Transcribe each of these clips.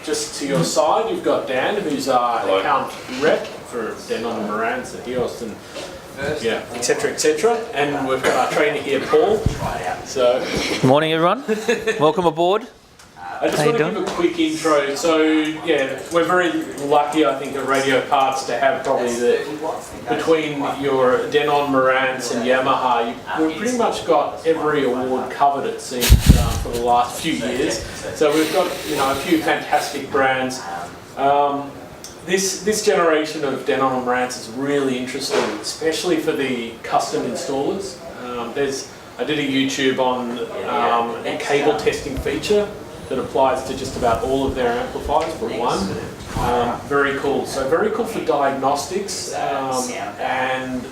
just to your side, you've got Dan, who's our account rep for Denon and Marantz and HEOS and etc. And we've got our trainer here, Paul. So, good morning, everyone. Welcome aboard. I just want to give a quick intro. So, yeah, we're very lucky, I think, at Radio Parts to have probably between your Denon, Marantz and Yamaha, we've pretty much got every award covered, it seems, for the last few years. So we've got, a few fantastic brands. This generation of Denon and Marantz is really interesting, especially for the custom installers. I did a YouTube on a cable testing feature that applies to just about all of their amplifiers but one. Very cool. So very cool for diagnostics and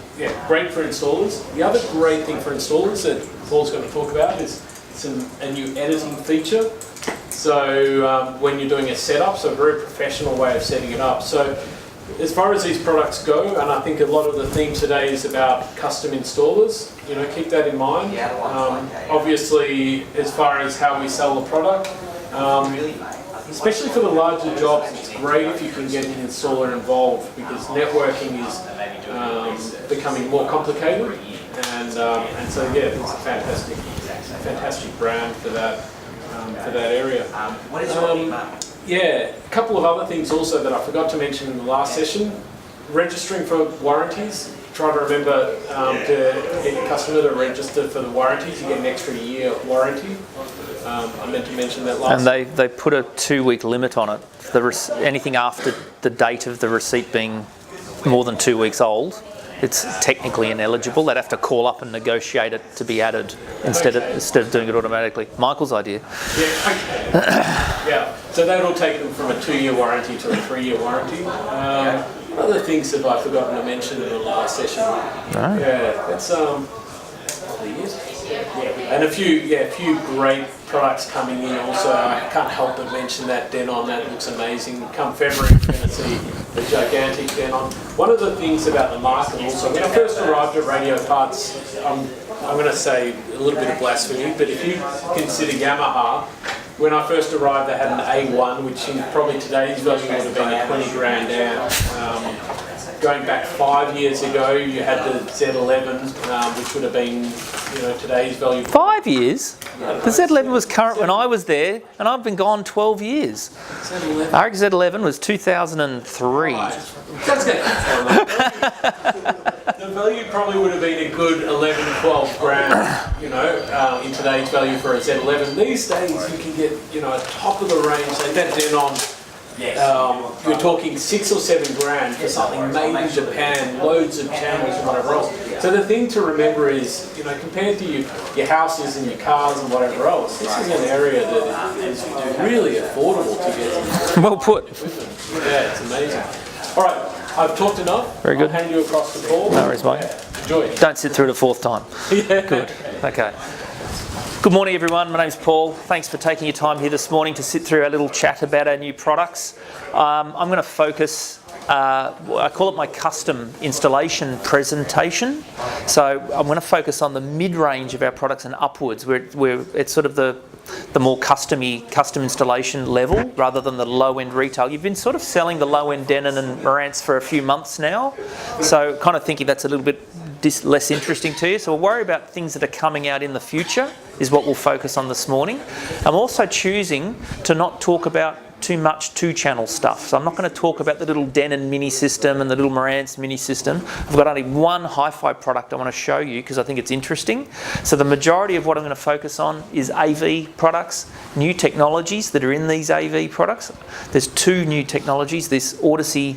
great for installers. The other great thing for installers that Paul's going to talk about is a new editing feature. So when you're doing a setup, so a very professional way of setting it up. So as far as these products go, and I think a lot of the theme today is about custom installers, keep that in mind. Obviously, as far as how we sell the product, especially for the larger jobs, it's great if you can get an installer involved because networking is becoming more complicated, and so it's a fantastic brand for that area. A couple of other things also that I forgot to mention in the last session. Registering for warranties. Try to remember to get your customer to register for the warranties. You get an extra year warranty. I meant to mention that last. And they put a 2-week limit on it. Anything after the date of the receipt being more than 2 weeks old, it's technically ineligible. They'd have to call up and negotiate it to be added instead of doing it automatically. Michael's idea. So that'll take them from a 2-year warranty to a 3-year warranty. Other things that I've forgotten to mention in the last session. It's and a few great products coming in also. I can't help but mention that Denon, that looks amazing. Come February, we're going to see the gigantic Denon. One of the things about the market also, when I first arrived at Radio Parts, I'm going to say a little bit of blasphemy, but if you consider Yamaha, when I first arrived they had an A1, which in probably today's value would have been a 20 grand amp. Going back 5 years ago, you had the Z11, which would have been, today's value. 5 years? The Z11 was current when I was there, and I've been gone 12 years. Z11. Our Z11 was 2003. The value probably would have been a good 11, 12 grand, in today's value for a Z11. These days, you can get, top of the range, like that Denon. You're talking 6 or 7 grand for something made in Japan, loads of channels and whatever else. So the thing to remember is, compared to your houses and your cars and whatever else, this is an area that is really affordable to get. Well put. Yeah, it's amazing. All right, I've talked enough. Very good. I'll hand you across the Paul. No worries, mate. Enjoy. Don't sit through the 4th time. Good. Okay. Good morning, everyone. My name's Paul. Thanks for taking your time here this morning to sit through our little chat about our new products. I'm going to focus, I call it my custom installation presentation. So I'm going to focus on the mid-range of our products and upwards, where it's sort of the more custom installation level rather than the low-end retail. You've been sort of selling the low-end Denon and Marantz for a few months now, so kind of thinking that's a little bit less interesting to you. So we'll worry about things that are coming out in the future is what we'll focus on this morning. I'm also choosing to not talk about too much 2-channel stuff. So I'm not going to talk about the little Denon mini system and the little Marantz mini system. I've got only one hi-fi product I want to show you because I think it's interesting. So the majority of what I'm going to focus on is AV products, new technologies that are in these AV products. There's 2 new technologies, this Audyssey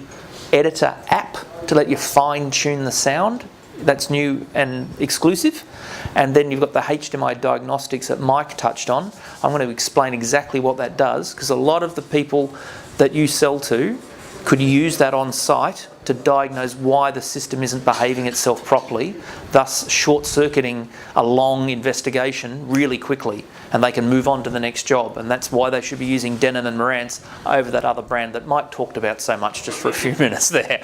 editor app to let you fine-tune the sound. That's new and exclusive. And then you've got the HDMI diagnostics that Mike touched on. I'm going to explain exactly what that does because a lot of the people that you sell to could use that on site to diagnose why the system isn't behaving itself properly, thus short-circuiting a long investigation really quickly. and they can move on to the next job. And that's why they should be using Denon and Marantz over that other brand that Mike talked about so much just for a few minutes there.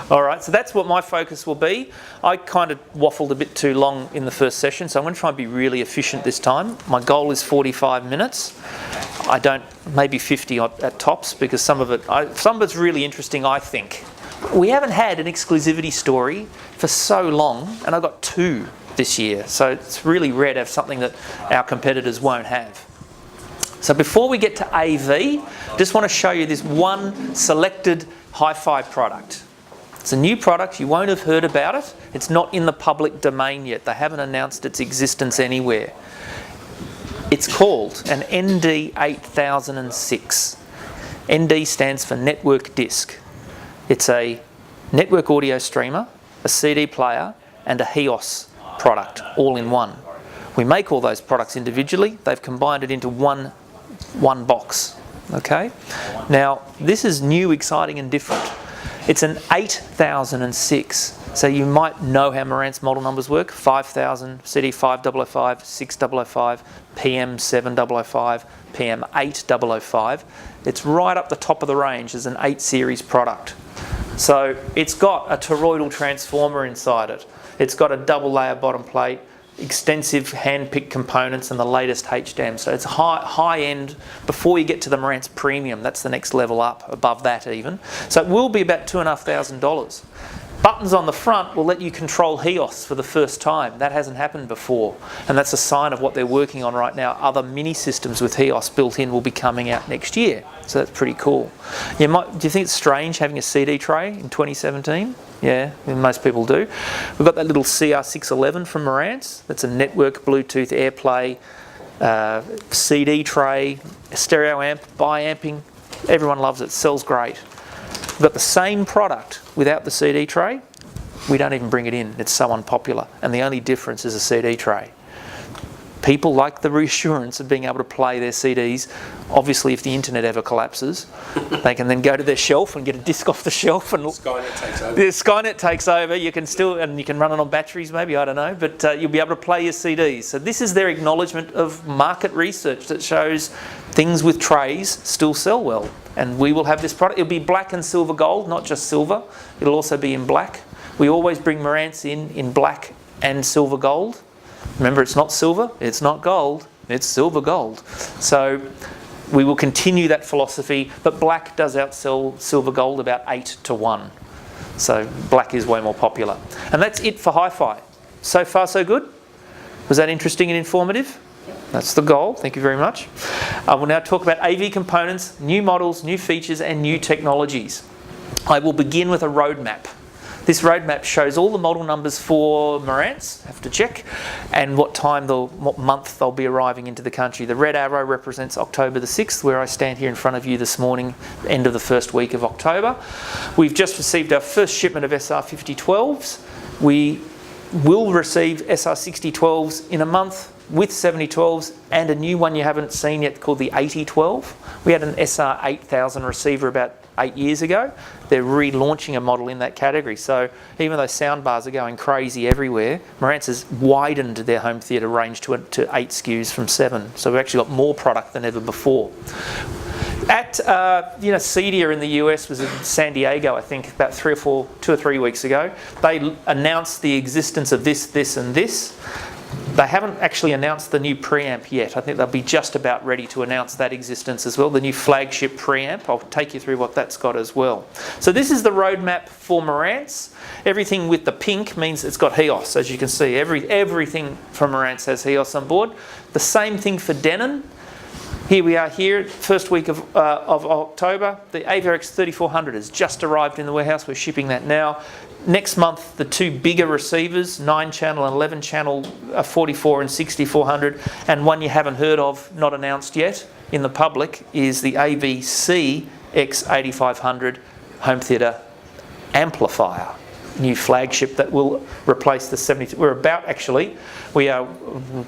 All right, so that's what my focus will be. I kind of waffled a bit too long in the first session, so I'm going to try and be really efficient this time. My goal is 45 minutes. Maybe 50 at tops, because some of it's really interesting, I think. We haven't had an exclusivity story for so long, and I've got 2 this year, so it's really rare to have something that our competitors won't have. So before we get to AV, just want to show you this one selected hi-fi product. It's a new product, you won't have heard about it. It's not in the public domain yet. They haven't announced its existence anywhere. It's called an ND8006. ND stands for network disc. It's a network audio streamer, a CD player, and a HEOS product all in one. We make all those products individually. They've combined it into one box. Okay? Now, this is new, exciting, and different. It's an 8006. So you might know how Marantz model numbers work. 5000, CD 5005, 6005, PM 7005, PM 8005. It's right up the top of the range as an 8 series product. So it's got a toroidal transformer inside it. It's got a double layer bottom plate, extensive hand-picked components, and the latest HDMI. So it's high end before you get to the Marantz Premium. That's the next level up, above that even. So it will be about $2,500. Buttons on the front will let you control HEOS for the first time. That hasn't happened before, and that's a sign of what they're working on right now. Other mini systems with HEOS built in will be coming out next year, so that's pretty cool. Do you think it's strange having a CD tray in 2017? Yeah, most people do. We've got that little CR611 from Marantz. That's a network Bluetooth AirPlay CD tray, stereo amp, bi-amping. Everyone loves it, sells great. We've got the same product without the CD tray. We don't even bring it in. It's so unpopular. And the only difference is a CD tray. People like the reassurance of being able to play their CDs. Obviously, if the internet ever collapses, they can then go to their shelf and get a disc off the shelf. And Skynet takes over. The Skynet takes over. You can still, and you can run it on batteries maybe, I don't know. But you'll be able to play your CDs. So this is their acknowledgement of market research that shows things with trays still sell well. And we will have this product. It'll be black and silver gold, not just silver. It'll also be in black. We always bring Marantz in black and silver gold. Remember, it's not silver, it's not gold, it's silver gold. So we will continue that philosophy, but black does outsell silver gold about 8-1. So black is way more popular. And that's it for hi-fi. So far, so good? Was that interesting and informative? That's the goal. Thank you very much. I will now talk about AV components, new models, new features, and new technologies. I will begin with a roadmap. This roadmap shows all the model numbers for Marantz, have to check, and what month they'll be arriving into the country. The red arrow represents October the 6th, where I stand here in front of you this morning, end of the first week of October. We've just received our first shipment of SR5012s. We will receive SR6012s in a month with 7012s and a new one you haven't seen yet called the 8012. We had an SR8000 receiver about 8 years ago. They're relaunching a model in that category. So even though soundbars are going crazy everywhere, Marantz has widened their home theatre range to 8 SKUs from 7. So we've actually got more product than ever before. At CEDIA in the US was in San Diego, I think, about 2 or 3 weeks ago. They announced the existence of this, and this. They haven't actually announced the new preamp yet. I think they'll be just about ready to announce that existence as well, the new Flagship preamp. I'll take you through what that's got as well. So this is the roadmap for Marantz. Everything with the pink means it's got HEOS, as you can see. Everything from Marantz has HEOS on board. The same thing for Denon. Here we are here, first week of October. The AVR X3400 has just arrived in the warehouse. We're shipping that now. Next month, the 2 bigger receivers, 9-channel and 11-channel 44 and 6400, and one you haven't heard of, not announced yet in the public, is the AVC X8500 home theatre amplifier. New flagship that will replace the 72. We are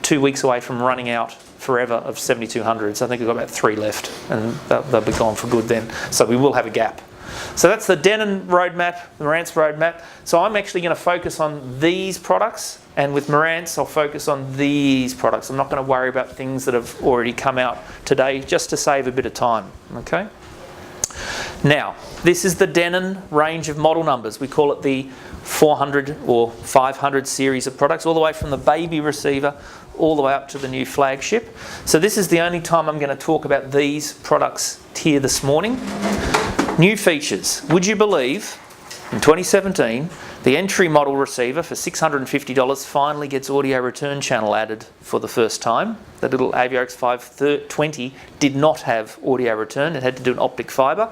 2 weeks away from running out forever of 7200s. I think we've got about 3 left, and they'll be gone for good then. So we will have a gap. So that's the Denon roadmap, the Marantz roadmap. So I'm actually going to focus on these products, and with Marantz I'll focus on these products. I'm not going to worry about things that have already come out today, just to save a bit of time, okay? Now, this is the Denon range of model numbers. We call it the 400 or 500 series of products, all the way from the baby receiver all the way up to the new Flagship. So this is the only time I'm going to talk about these products here this morning. New features. Would you believe in 2017 the entry model receiver for $650 finally gets audio return channel added for the first time? The little AVR X520 did not have audio return. It had to do an optic fibre.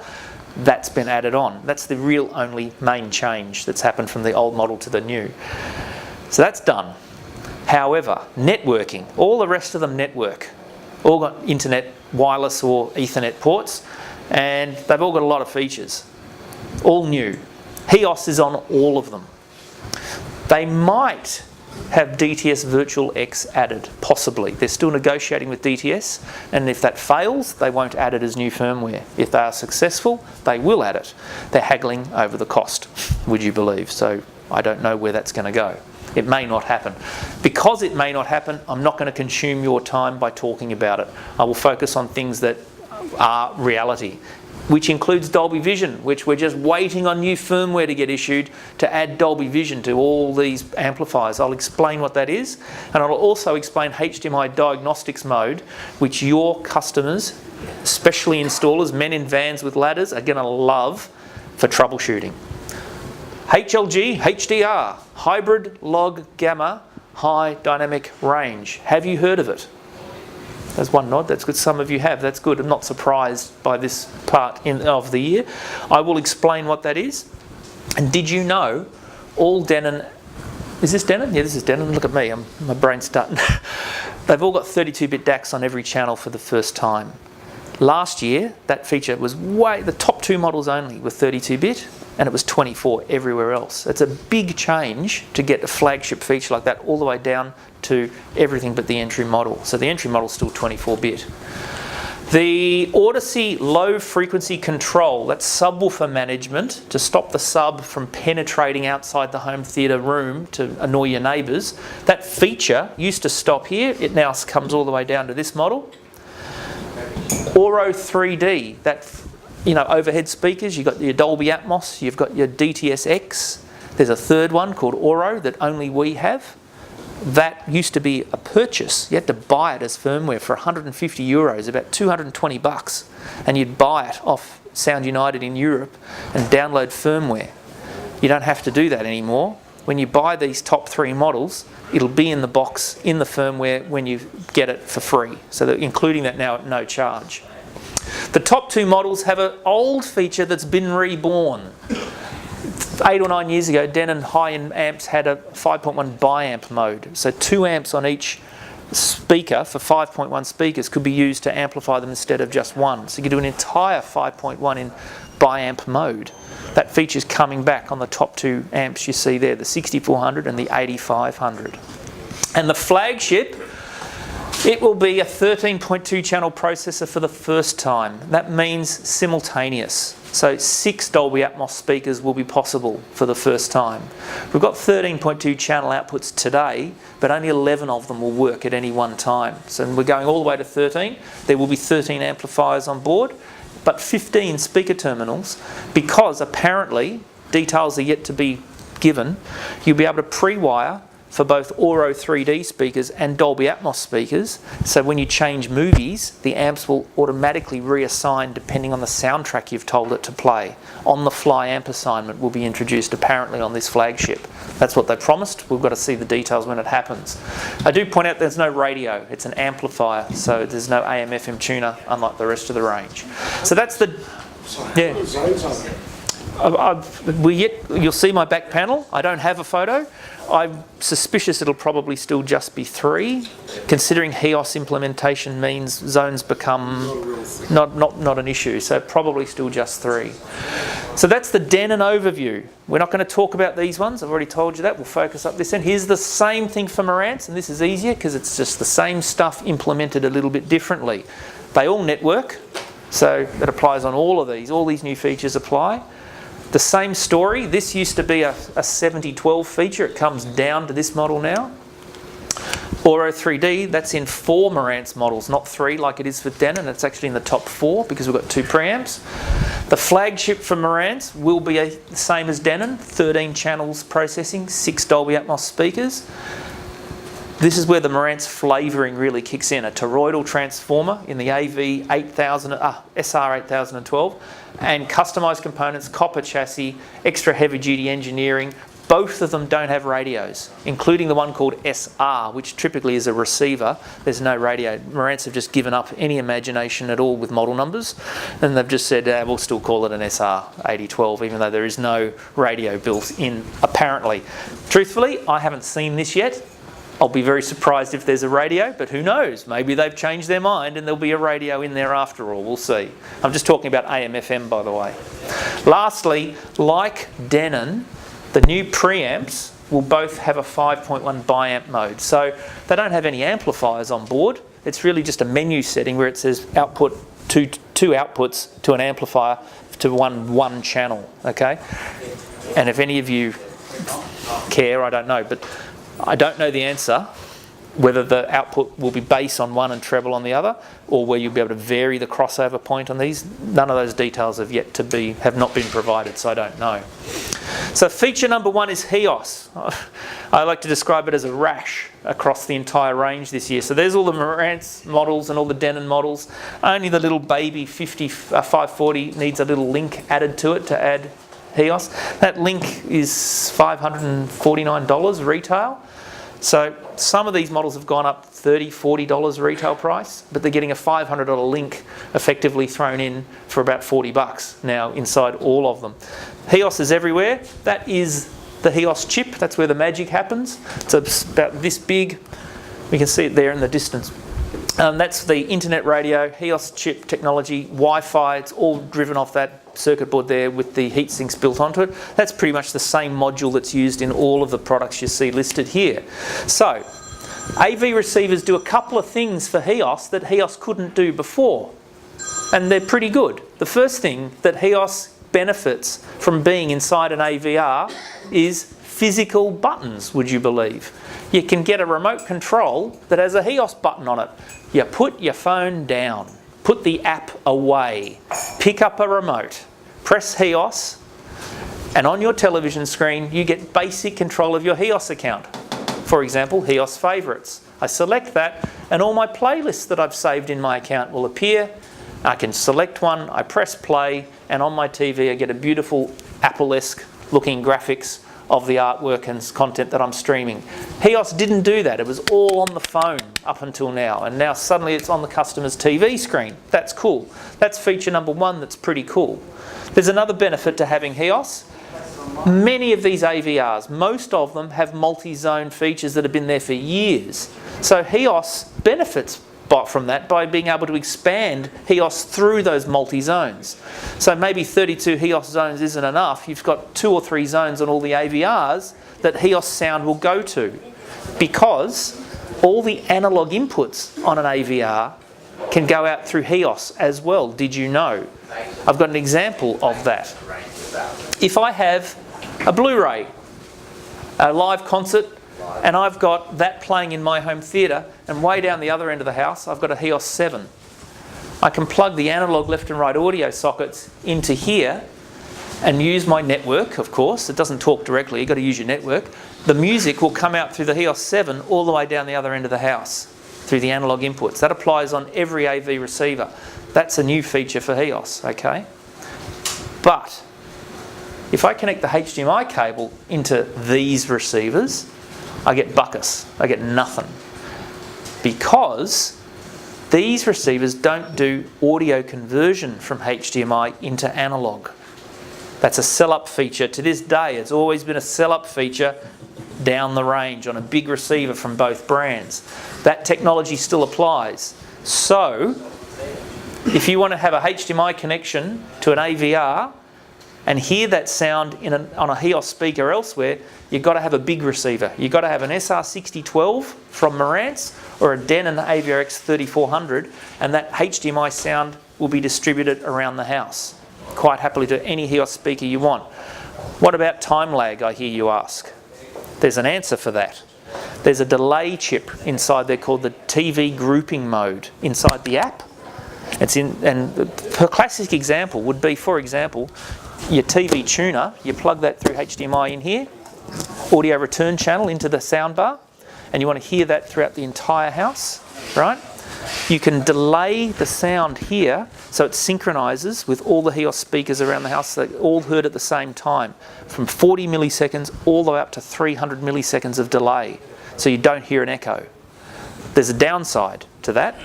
That's been added on. That's the real only main change that's happened from the old model to the new. So that's done. However, networking, all the rest of them network. All got internet, wireless or Ethernet ports, and they've all got a lot of features. All new. HEOS is on all of them. They might have DTS Virtual X added, possibly. They're still negotiating with DTS, and if that fails, they won't add it as new firmware. If they are successful, they will add it. They're haggling over the cost, would you believe? So I don't know where that's going to go. It may not happen. Because it may not happen, I'm not going to consume your time by talking about it. I will focus on things that are reality, which includes Dolby Vision, which we're just waiting on new firmware to get issued to add Dolby Vision to all these amplifiers. I'll explain what that is, and I'll also explain HDMI diagnostics mode, which your customers, especially installers, men in vans with ladders, are going to love for troubleshooting. HLG, HDR, hybrid log gamma, high dynamic range. Have you heard of it? There's one nod, that's good. Some of you have, that's good. I'm not surprised by this part of the year. I will explain what that is. And did you know all Denon, is this Denon? Yeah, this is Denon. Look at me, my brain's starting. They've all got 32-bit DACs on every channel for the first time. Last year, that feature was the top two models only were 32-bit, and it was 24 everywhere else. It's a big change to get a flagship feature like that all the way down to everything but the entry model. So the entry model is still 24-bit. The Audyssey low frequency control, that's subwoofer management to stop the sub from penetrating outside the home theatre room to annoy your neighbours. That feature used to stop here. It now comes all the way down to this model. Auro 3D, that overhead speakers, you've got your Dolby Atmos, you've got your DTS-X. There's a third one called Auro that only we have. That used to be a purchase. You had to buy it as firmware for 150 euros, about 220 bucks. And you'd buy it off Sound United in Europe and download firmware. You don't have to do that anymore. When you buy these top three models, it'll be in the box, in the firmware, when you get it for free. So that, including that now at no charge. The top two models have an old feature that's been reborn. 8 or 9 years ago, Denon high-end amps had a 5.1 biamp mode. So 2 amps on each speaker for 5.1 speakers could be used to amplify them instead of just one. So you could do an entire 5.1 in biamp mode. That feature's coming back on the top two amps you see there, the 6400 and the 8500. And the Flagship, it will be a 13.2 channel processor for the first time. That means simultaneous. So 6 Dolby Atmos speakers will be possible for the first time. We've got 13.2 channel outputs today, but only 11 of them will work at any one time. So we're going all the way to 13. There will be 13 amplifiers on board, but 15 speaker terminals, because apparently, details are yet to be given, you'll be able to pre-wire for both Auro 3D speakers and Dolby Atmos speakers. So when you change movies, the amps will automatically reassign depending on the soundtrack you've told it to play. On-the-fly amp assignment will be introduced apparently on this Flagship. That's what they promised. We've got to see the details when it happens. I do point out there's no radio. It's an amplifier, so there's no AM/FM tuner, unlike the rest of the range. So that's the... Yeah. You'll see my back panel. I don't have a photo. I'm suspicious it'll probably still just be 3, considering HEOS implementation means zones become not an issue, so probably still just 3. So that's the Denon overview. We're not going to talk about these ones, I've already told you that, we'll focus up this end. Here's the same thing for Marantz, and this is easier because it's just the same stuff implemented a little bit differently. They all network. So that applies on all of these. All these new features apply. The same story. This used to be a 70-12 feature. It comes down to this model now. Auro 3D, that's in 4 Marantz models, not 3 like it is for Denon. It's actually in the top 4 because we've got 2 preamps. The flagship for Marantz will be the same as Denon, 13 channels processing, 6 Dolby Atmos speakers. This is where the Marantz flavouring really kicks in. A toroidal transformer in the AV 8000, SR 8012, and customised components, copper chassis, extra heavy duty engineering. Both of them don't have radios, including the one called SR, which typically is a receiver. There's no radio. Marantz have just given up any imagination at all with model numbers, and they've just said, we'll still call it an SR 8012, even though there is no radio built in, apparently. Truthfully, I haven't seen this yet. I'll be very surprised if there's a radio, but who knows? Maybe they've changed their mind and there'll be a radio in there after all. We'll see. I'm just talking about AM/FM, by the way. Lastly, like Denon, the new preamps will both have a 5.1 biamp mode. So they don't have any amplifiers on board. It's really just a menu setting where it says output two outputs to an amplifier to one channel, okay? And if any of you care, I don't know, but I don't know the answer, whether the output will be bass on one and treble on the other, or where you'll be able to vary the crossover point on these. None of those details have not been provided, so I don't know. So feature number 1 is HEOS. I like to describe it as a rash across the entire range this year. So there's all the Marantz models and all the Denon models. Only the little baby 540 needs a little link added to it to add HEOS. That link is $549 retail. So some of these models have gone up $30, $40 retail price, but they're getting a $500 link effectively thrown in for about $40 now inside all of them. HEOS is everywhere. That is the HEOS chip. That's where the magic happens. It's about this big. We can see it there in the distance. That's the internet radio, HEOS chip technology, Wi-Fi. It's all driven off that circuit board there with the heat sinks built onto it. That's pretty much the same module that's used in all of the products you see listed here. So, AV receivers do a couple of things for HEOS that HEOS couldn't do before, and they're pretty good. The first thing that HEOS benefits from being inside an AVR is physical buttons, would you believe? You can get a remote control that has a HEOS button on it. You put your phone down, put the app away, pick up a remote, press HEOS, and on your television screen you get basic control of your HEOS account. For example, HEOS Favourites. I select that and all my playlists that I've saved in my account will appear. I can select one, I press play, and on my TV I get a beautiful Apple-esque looking graphics of the artwork and content that I'm streaming. HEOS didn't do that. It was all on the phone up until now, and now suddenly it's on the customer's TV screen. That's cool. That's feature number 1 that's pretty cool. There's another benefit to having HEOS. Many of these AVRs, most of them have multi-zone features that have been there for years. So HEOS benefits from that by being able to expand HEOS through those multi-zones. So maybe 32 HEOS zones isn't enough. You've got 2 or 3 zones on all the AVRs that HEOS sound will go to, because all the analog inputs on an AVR can go out through HEOS as well. Did you know? I've got an example of that. If I have a Blu-ray, a live concert, and I've got that playing in my home theatre, and way down the other end of the house I've got a HEOS 7. I can plug the analog left and right audio sockets into here and use my network, of course. It doesn't talk directly, you've got to use your network. The music will come out through the HEOS 7 all the way down the other end of the house through the analog inputs. That applies on every AV receiver. That's a new feature for HEOS, okay? But if I connect the HDMI cable into these receivers, I get buckus, I get nothing. Because these receivers don't do audio conversion from HDMI into analog. That's a sell-up feature. To this day, it's always been a sell-up feature down the range on a big receiver from both brands. That technology still applies. So, if you want to have a HDMI connection to an AVR and hear that sound on a HEOS speaker elsewhere, you've got to have a big receiver. You've got to have an SR6012 from Marantz or a Denon AVRX 3400, and that HDMI sound will be distributed around the house, quite happily to any HEOS speaker you want. What about time lag, I hear you ask? There's an answer for that. There's a delay chip inside there called the TV grouping mode inside the app. And the classic example would be, for example, your TV tuner, you plug that through HDMI in here, audio return channel into the soundbar, and you want to hear that throughout the entire house, right? You can delay the sound here so it synchronises with all the HEOS speakers around the house, so they're all heard at the same time, from 40 milliseconds all the way up to 300 milliseconds of delay, so you don't hear an echo. There's a downside to that.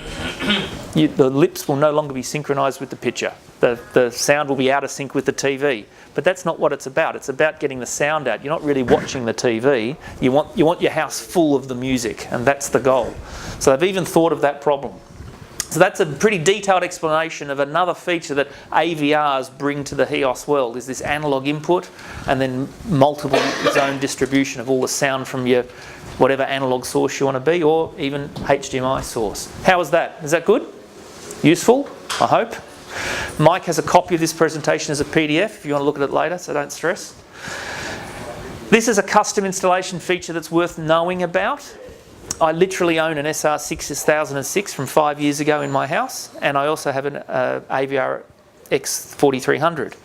The lips will no longer be synchronised with the picture. The sound will be out of sync with the TV. But that's not what it's about. It's about getting the sound out. You're not really watching the TV. You want your house full of the music, and that's the goal. So they've even thought of that problem. So that's a pretty detailed explanation of another feature that AVRs bring to the HEOS world, is this analog input and then multiple zone distribution of all the sound from your whatever analog source you want to be, or even HDMI source. How is that? Is that good? Useful? I hope. Mike has a copy of this presentation as a PDF if you want to look at it later, so don't stress. This is a custom installation feature that's worth knowing about. I literally own an SR6 2006 from 5 years ago in my house, and I also have an AVR X4300.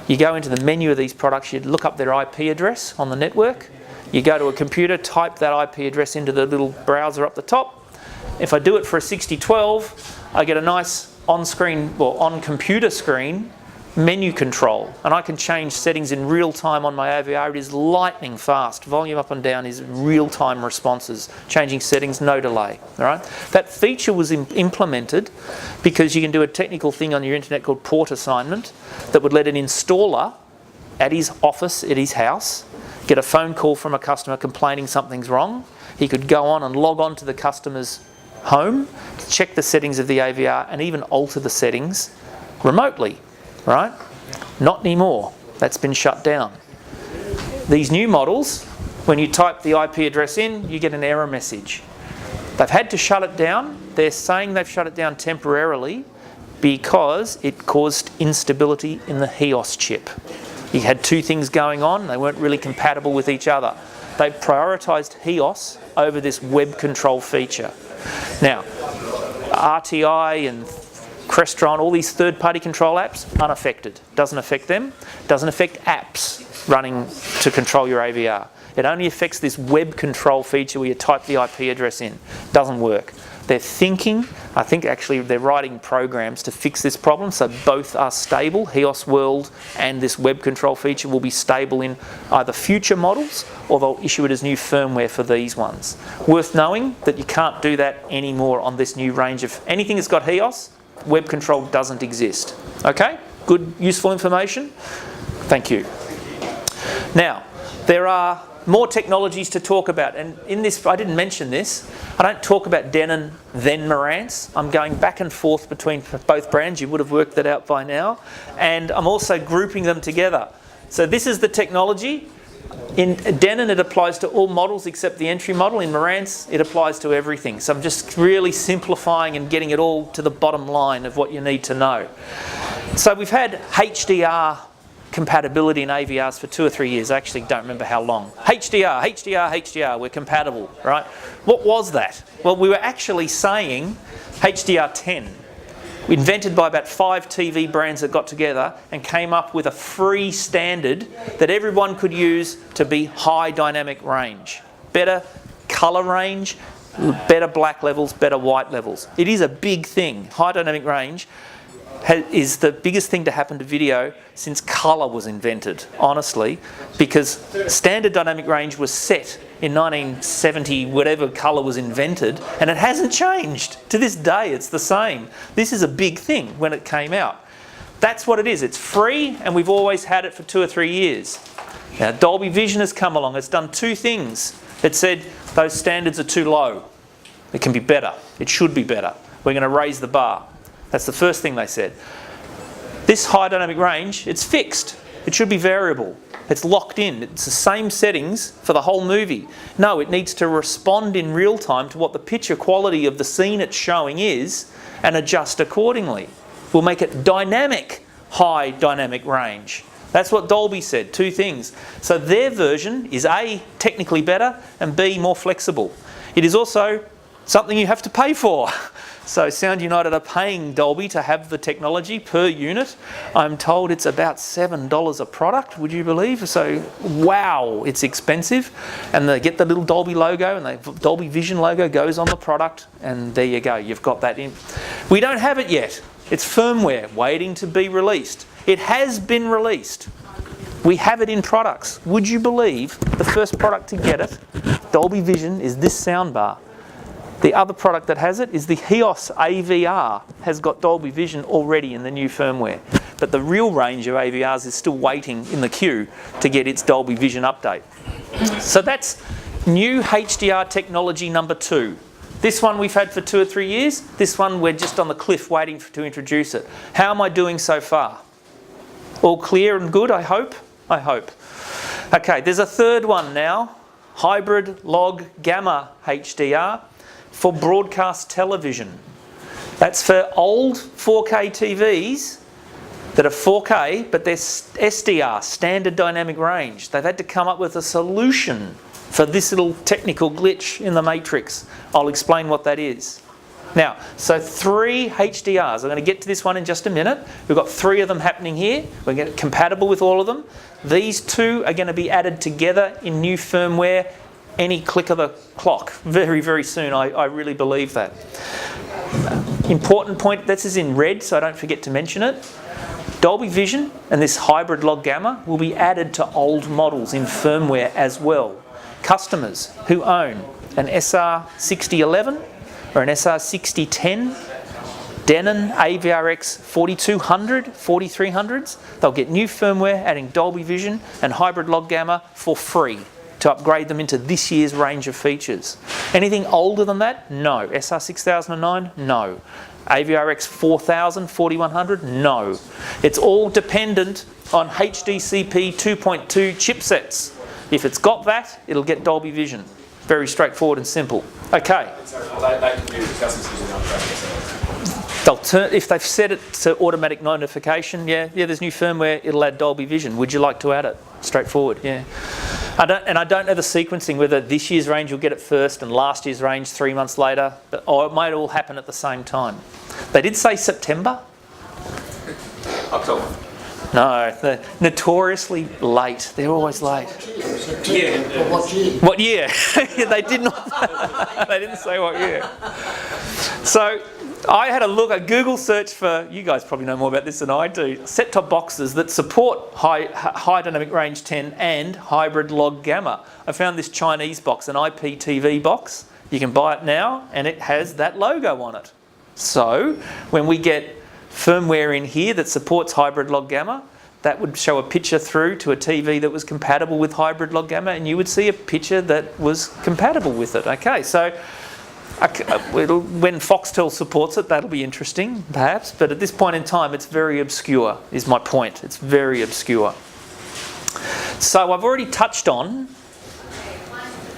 You go into the menu of these products, you look up their IP address on the network, you go to a computer, type that IP address into the little browser up the top. If I do it for a 6012, I get a nice on-screen, or on-computer screen, menu control, and I can change settings in real time on my AVR. It is lightning fast. Volume up and down is real-time responses. Changing settings, no delay. All right. That feature was implemented because you can do a technical thing on your internet called port assignment that would let an installer at his office, at his house, get a phone call from a customer complaining something's wrong. He could go on and log on to the customer's home, check the settings of the AVR, and even alter the settings remotely, right? Not anymore. That's been shut down. These new models, when you type the IP address in, you get an error message. They've had to shut it down. They're saying they've shut it down temporarily because it caused instability in the HEOS chip. You had two things going on. They weren't really compatible with each other. They prioritised HEOS over this web control feature. Now, RTI and Crestron, all these third-party control apps, unaffected. Doesn't affect them. Doesn't affect apps running to control your AVR. It only affects this web control feature where you type the IP address in. Doesn't work. They're thinking, I think actually they're writing programs to fix this problem so both are stable. HEOS World and this web control feature will be stable in either future models or they'll issue it as new firmware for these ones. Worth knowing that you can't do that anymore on this new range of anything that's got HEOS. Web control doesn't exist. Okay? Good, useful information? Thank you. Now, there are more technologies to talk about, and in this, I didn't mention this, I don't talk about Denon, then Marantz. I'm going back and forth between both brands, you would have worked that out by now, and I'm also grouping them together. So this is the technology. In Denon it applies to all models except the entry model. In Marantz it applies to everything. So I'm just really simplifying and getting it all to the bottom line of what you need to know. So we've had HDR compatibility in AVRs for 2 or 3 years. I actually don't remember how long. HDR, we're compatible, right? What was that? Well, we were actually saying HDR10, invented by about 5 TV brands that got together and came up with a free standard that everyone could use to be high dynamic range. Better colour range, better black levels, better white levels. It is a big thing. High dynamic range is the biggest thing to happen to video since colour was invented, honestly, because standard dynamic range was set in 1970, whatever colour was invented, and it hasn't changed. To this day, it's the same. This is a big thing when it came out. That's what it is. It's free, and we've always had it for 2 or 3 years. Now, Dolby Vision has come along. It's done 2 things. It said those standards are too low. It can be better. It should be better. We're going to raise the bar. That's the first thing they said. This high dynamic range, it's fixed. It should be variable. It's locked in. It's the same settings for the whole movie. No, it needs to respond in real time to what the picture quality of the scene it's showing is and adjust accordingly. We'll make it dynamic, high dynamic range. That's what Dolby said, 2 things. So their version is A, technically better, and B, more flexible. It is also something you have to pay for. So Sound United are paying Dolby to have the technology per unit. I'm told it's about $7 a product, would you believe? So, wow, it's expensive. And they get the little Dolby logo, and the Dolby Vision logo goes on the product, and there you go, you've got that in. We don't have it yet. It's firmware waiting to be released. It has been released. We have it in products. Would you believe the first product to get it, Dolby Vision, is this soundbar. The other product that has it is the HEOS AVR, has got Dolby Vision already in the new firmware. But the real range of AVRs is still waiting in the queue to get its Dolby Vision update. So that's new HDR technology number 2. This one we've had for 2 or 3 years. This one we're just on the cliff waiting to introduce it. How am I doing so far? All clear and good, I hope? I hope. Okay, there's a third one now. Hybrid log gamma HDR. For broadcast television. That's for old 4K TVs that are 4K, but they're SDR, standard dynamic range. They've had to come up with a solution for this little technical glitch in the matrix. I'll explain what that is. Now, so 3 HDRs. I'm going to get to this one in just a minute. We've got 3 of them happening here. We're going to compatible with all of them. These 2 are going to be added together in new firmware any click of the clock very, very soon. I really believe that. Important point, this is in red, so I don't forget to mention it. Dolby Vision and this hybrid log gamma will be added to old models in firmware as well. Customers who own an SR6011 or an SR6010, Denon AVRX 4200, 4300s, they'll get new firmware adding Dolby Vision and hybrid log gamma for free, to upgrade them into this year's range of features. Anything older than that? No. SR 6009? No. AVRX 4000, 4100? No. It's all dependent on HDCP 2.2 chipsets. If it's got that, it'll get Dolby Vision. Very straightforward and simple. Okay. They'll turn, if they've set it to automatic notification, yeah, there's new firmware, it'll add Dolby Vision. Would you like to add it? Straightforward, yeah. I don't know the sequencing, whether this year's range will get it first and last year's range 3 months later, or it might all happen at the same time. They did say September. October. No, they're notoriously late. They're always late. Yeah. What year? What year? They did not. They didn't say what year. So I had a Google search for, you guys probably know more about this than I do, set-top boxes that support high dynamic range 10 and hybrid log gamma. I found this Chinese box, an IPTV box. You can buy it now and it has that logo on it. So when we get firmware in here that supports hybrid log gamma, that would show a picture through to a TV that was compatible with hybrid log gamma, and you would see a picture that was compatible with it. Okay, so when Foxtel supports it, that'll be interesting, perhaps, but at this point in time, it's very obscure, is my point. It's very obscure. So I've already touched on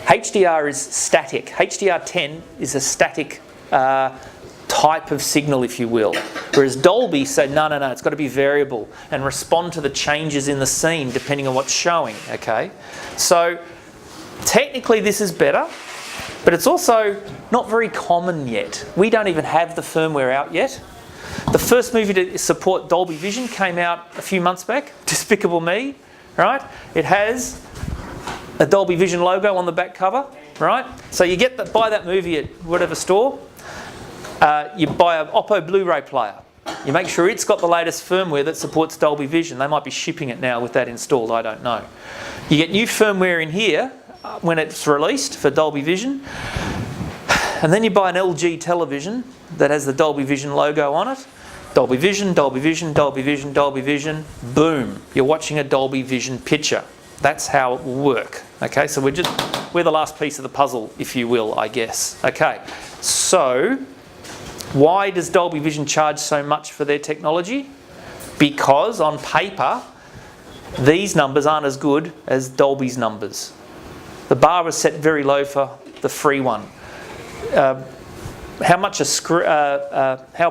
HDR is static. HDR10 is a static type of signal, if you will. Whereas Dolby said, no, it's got to be variable and respond to the changes in the scene depending on what's showing, okay? So technically this is better, but it's also not very common yet. We don't even have the firmware out yet. The first movie to support Dolby Vision came out a few months back, Despicable Me, right? It has a Dolby Vision logo on the back cover, right? So you buy that movie at whatever store, you buy an Oppo Blu-ray player. You make sure it's got the latest firmware that supports Dolby Vision. They might be shipping it now with that installed, I don't know. You get new firmware in here when it's released for Dolby Vision. And then you buy an LG television that has the Dolby Vision logo on it. Dolby Vision, Dolby Vision, Dolby Vision, Dolby Vision. Boom. You're watching a Dolby Vision picture. That's how it will work. Okay, so we're the last piece of the puzzle, if you will, I guess. Okay, so why does Dolby Vision charge so much for their technology? Because on paper, these numbers aren't as good as Dolby's numbers. The bar was set very low for the free one. How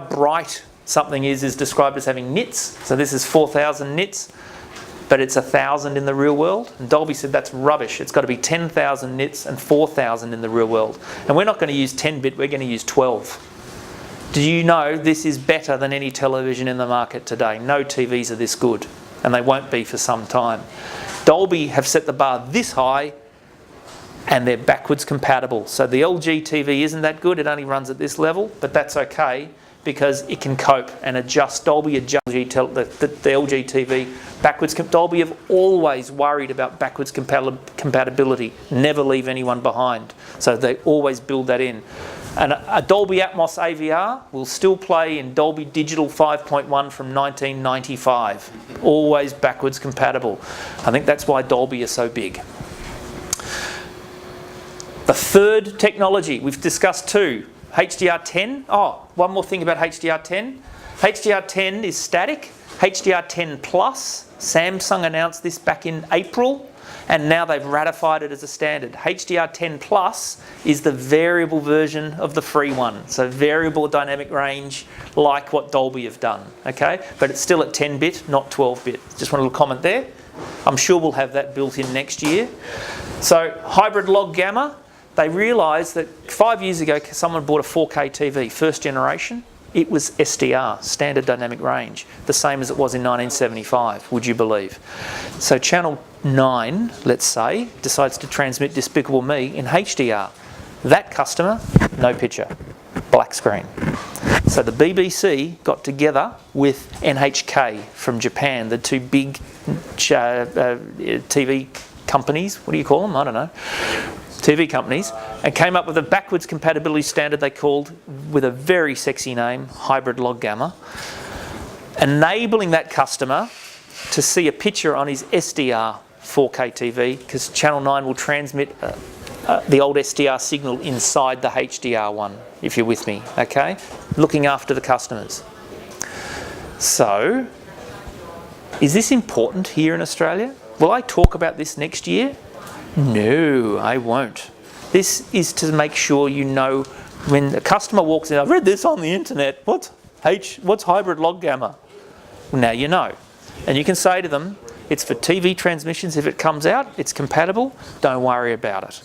bright something is described as having nits. So this is 4,000 nits, but it's 1,000 in the real world. And Dolby said that's rubbish. It's got to be 10,000 nits and 4,000 in the real world. And we're not going to use 10-bit, we're going to use 12. Do you know this is better than any television in the market today? No TVs are this good, and they won't be for some time. Dolby have set the bar this high, and they're backwards compatible. So the LG TV isn't that good, it only runs at this level, but that's okay because it can cope and adjust. Dolby adjusts the LG TV backwards. Dolby have always worried about backwards compatibility, never leave anyone behind. So they always build that in. And a Dolby Atmos AVR will still play in Dolby Digital 5.1 from 1995. Always backwards compatible. I think that's why Dolby is so big. The third technology, we've discussed two. HDR10. Oh, one more thing about HDR10. HDR10 is static. HDR10 Plus, Samsung announced this back in April, and now they've ratified it as a standard. HDR10 Plus is the variable version of the free one. So variable dynamic range, like what Dolby have done, okay? But it's still at 10-bit, not 12-bit. Just want a little comment there. I'm sure we'll have that built in next year. So hybrid log gamma, they realised that 5 years ago someone bought a 4K TV, first generation. It was SDR, standard dynamic range, the same as it was in 1975, would you believe? So channel 9, let's say, decides to transmit Despicable Me in HDR. That customer, no picture, black screen. So the BBC got together with NHK from Japan, the two big TV companies, what do you call them? I don't know. TV companies, and came up with a backwards compatibility standard they called, with a very sexy name, hybrid log gamma, enabling that customer to see a picture on his SDR 4K TV, because Channel 9 will transmit the old SDR signal inside the HDR one, if you're with me, okay? Looking after the customers. So, is this important here in Australia? Will I talk about this next year? No, I won't. This is to make sure you know when a customer walks in, I've read this on the internet, what's hybrid log gamma? Well, now you know. And you can say to them, it's for TV transmissions. If it comes out, it's compatible, don't worry about it.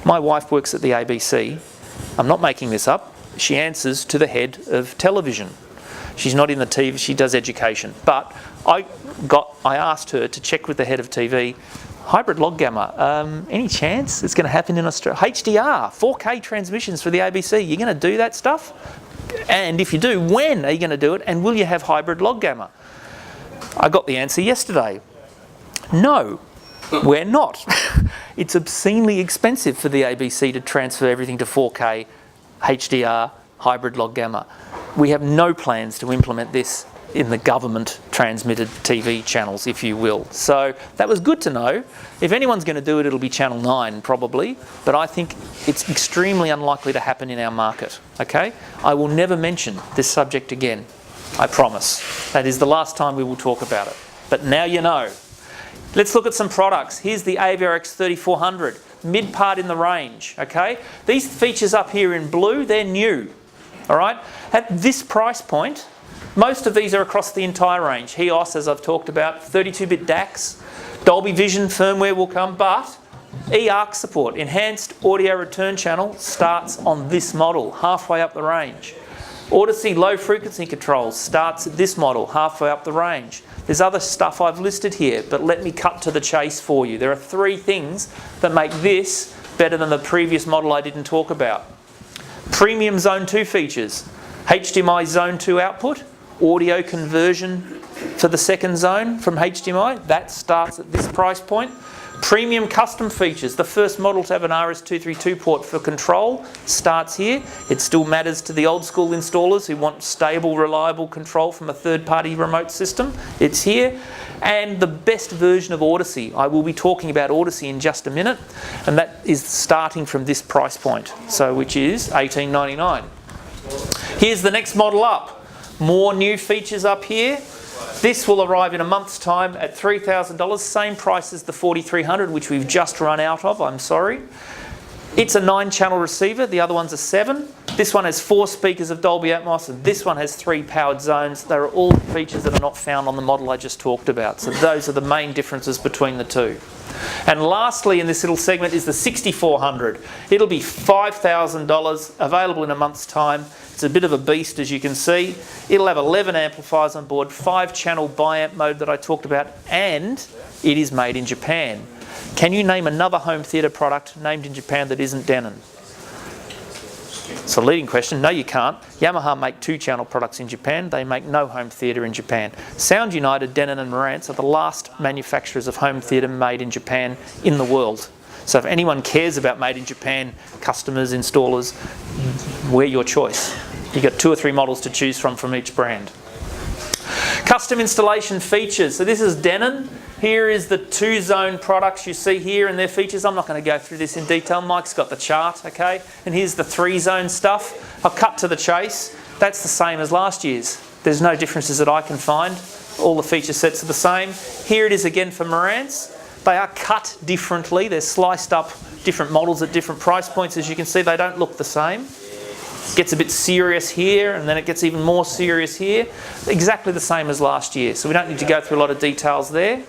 My wife works at the ABC. I'm not making this up. She answers to the head of television. She's not in the TV, she does education. But I asked her to check with the head of TV, hybrid log gamma, any chance it's going to happen in Australia? HDR, 4K transmissions for the ABC, you're going to do that stuff? And if you do, when are you going to do it? And will you have hybrid log gamma? I got the answer yesterday. No, we're not. It's obscenely expensive for the ABC to transfer everything to 4K, HDR, hybrid log gamma. We have no plans to implement this in the government transmitted TV channels, if you will. So that was good to know. If anyone's going to do it, it'll be Channel 9 probably, but I think it's extremely unlikely to happen in our market, okay? I will never mention this subject again, I promise. That is the last time we will talk about it. But now you know. Let's look at some products. Here's the AVR X3400, mid part in the range, okay? These features up here in blue, they're new, all right? At this price point, most of these are across the entire range. HEOS, as I've talked about, 32-bit DACs, Dolby Vision firmware will come, but eARC support, enhanced audio return channel, starts on this model, halfway up the range. Audyssey low frequency controls starts at this model, halfway up the range. There's other stuff I've listed here, but let me cut to the chase for you. There are 3 things that make this better than the previous model I didn't talk about. Premium Zone 2 features, HDMI Zone 2 output, audio conversion for the second zone from HDMI, that starts at this price point. Premium custom features, the first model to have an RS-232 port for control starts here. It still matters to the old school installers who want stable, reliable control from a third-party remote system. It's here. And the best version of Audyssey. I will be talking about Audyssey in just a minute, and that is starting from this price point, so which is $18.99. Here's the next model up. More new features up here. This will arrive in a month's time at $3,000, same price as the 4300, which we've just run out of, I'm sorry. It's a 9-channel receiver, the other one's a 7. This one has 4 speakers of Dolby Atmos, and this one has 3 powered zones. They are all features that are not found on the model I just talked about. So those are the main differences between the two. And lastly in this little segment is the 6400. It'll be $5,000, available in a month's time. It's a bit of a beast, as you can see. It'll have 11 amplifiers on board, 5-channel bi-amp mode that I talked about, and it is made in Japan. Can you name another home theatre product named in Japan that isn't Denon? It's a leading question. No, you can't. Yamaha make 2-channel products in Japan. They make no home theatre in Japan. Sound United, Denon and Marantz are the last manufacturers of home theatre made in Japan in the world. So if anyone cares about made in Japan, customers, installers, we're your choice. You've got 2 or 3 models to choose from each brand. Custom installation features. So this is Denon. Here is the 2-zone products you see here and their features. I'm not going to go through this in detail. Mike's got the chart, okay? And here's the 3-zone stuff. I'll cut to the chase. That's the same as last year's. There's no differences that I can find. All the feature sets are the same. Here it is again for Marantz. They are cut differently. They're sliced up different models at different price points. As you can see, they don't look the same. It gets a bit serious here, and then it gets even more serious here. Exactly the same as last year. So we don't need to go through a lot of details there.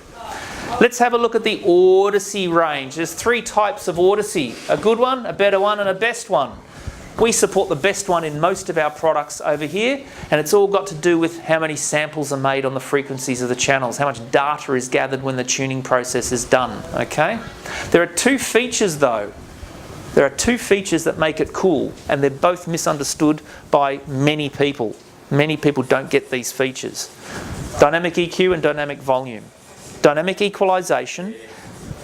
Let's have a look at the Audyssey range. There's 3 types of Audyssey. A good one, a better one, and a best one. We support the best one in most of our products over here, and it's all got to do with how many samples are made on the frequencies of the channels, how much data is gathered when the tuning process is done, okay? There are 2 features though. There are 2 features that make it cool, and they're both misunderstood by many people. Many people don't get these features. Dynamic EQ and dynamic volume. Dynamic equalization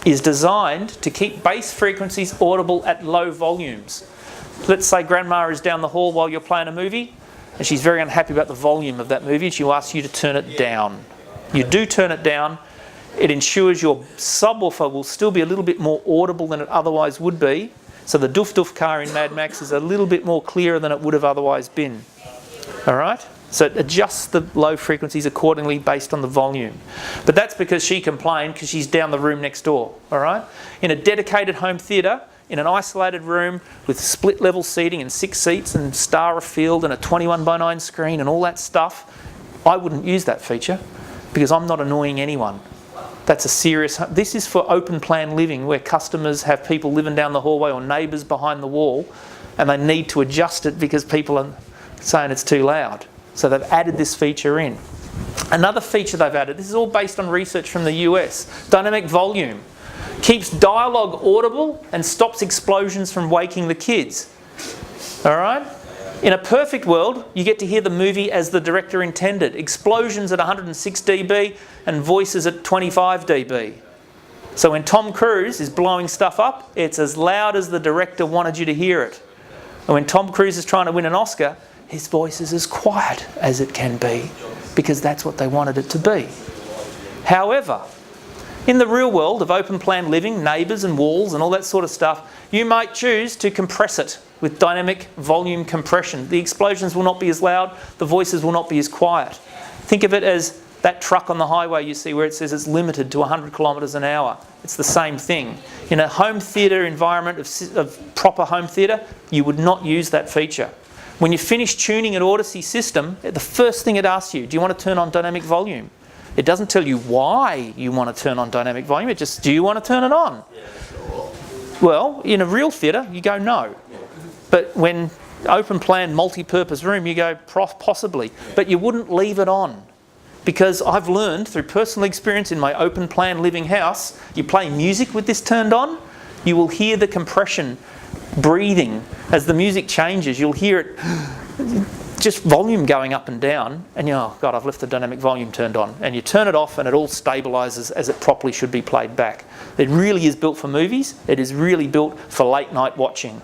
is designed to keep bass frequencies audible at low volumes. Let's say grandma is down the hall while you're playing a movie and she's very unhappy about the volume of that movie and she asks you to turn it down. You do turn it down. It ensures your subwoofer will still be a little bit more audible than it otherwise would be. So the Doof Doof car in Mad Max is a little bit more clearer than it would have otherwise been. All right? So it adjusts the low frequencies accordingly based on the volume. But that's because she complained because she's down the room next door, all right? In a dedicated home theatre, in an isolated room with split level seating and 6 seats and star of field and a 21:9 screen and all that stuff, I wouldn't use that feature because I'm not annoying anyone. That's a serious... This is for open plan living where customers have people living down the hallway or neighbours behind the wall and they need to adjust it because people are saying it's too loud. So they've added this feature in. Another feature they've added, this is all based on research from the US, dynamic volume. Keeps dialogue audible and stops explosions from waking the kids. All right? In a perfect world, you get to hear the movie as the director intended. Explosions at 106 dB and voices at 25 dB. So when Tom Cruise is blowing stuff up, it's as loud as the director wanted you to hear it. And when Tom Cruise is trying to win an Oscar, his voice is as quiet as it can be because that's what they wanted it to be. However, in the real world of open plan living, neighbours and walls and all that sort of stuff, you might choose to compress it with dynamic volume compression. The explosions will not be as loud, the voices will not be as quiet. Think of it as that truck on the highway you see where it says it's limited to 100 kilometres an hour. It's the same thing. In a home theatre environment of proper home theatre, you would not use that feature. When you finish tuning an Audyssey system, the first thing it asks you, do you want to turn on dynamic volume? It doesn't tell you why you want to turn on dynamic volume, it just, do you want to turn it on? Well, in a real theatre, you go no. But when open plan, multi-purpose room, you go possibly. But you wouldn't leave it on. Because I've learned through personal experience in my open plan living house, you play music with this turned on, you will hear the compression breathing. As the music changes, you'll hear it, just volume going up and down, and you know, oh God, I've left the dynamic volume turned on. And you turn it off and it all stabilises as it properly should be played back. It really is built for movies. It is really built for late night watching.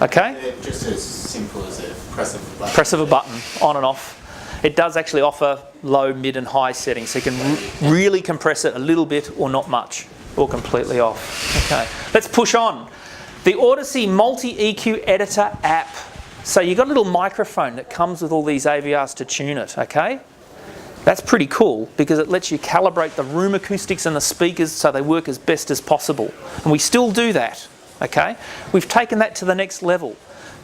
Okay? Just as simple as a press of a button. Press of a button, on and off. It does actually offer low, mid and high settings, so you can really compress it a little bit or not much, or completely off. Okay, let's push on. The Audyssey MultEQ editor app. So you've got a little microphone that comes with all these AVRs to tune it, okay? That's pretty cool because it lets you calibrate the room acoustics and the speakers so they work as best as possible. And we still do that, okay? We've taken that to the next level.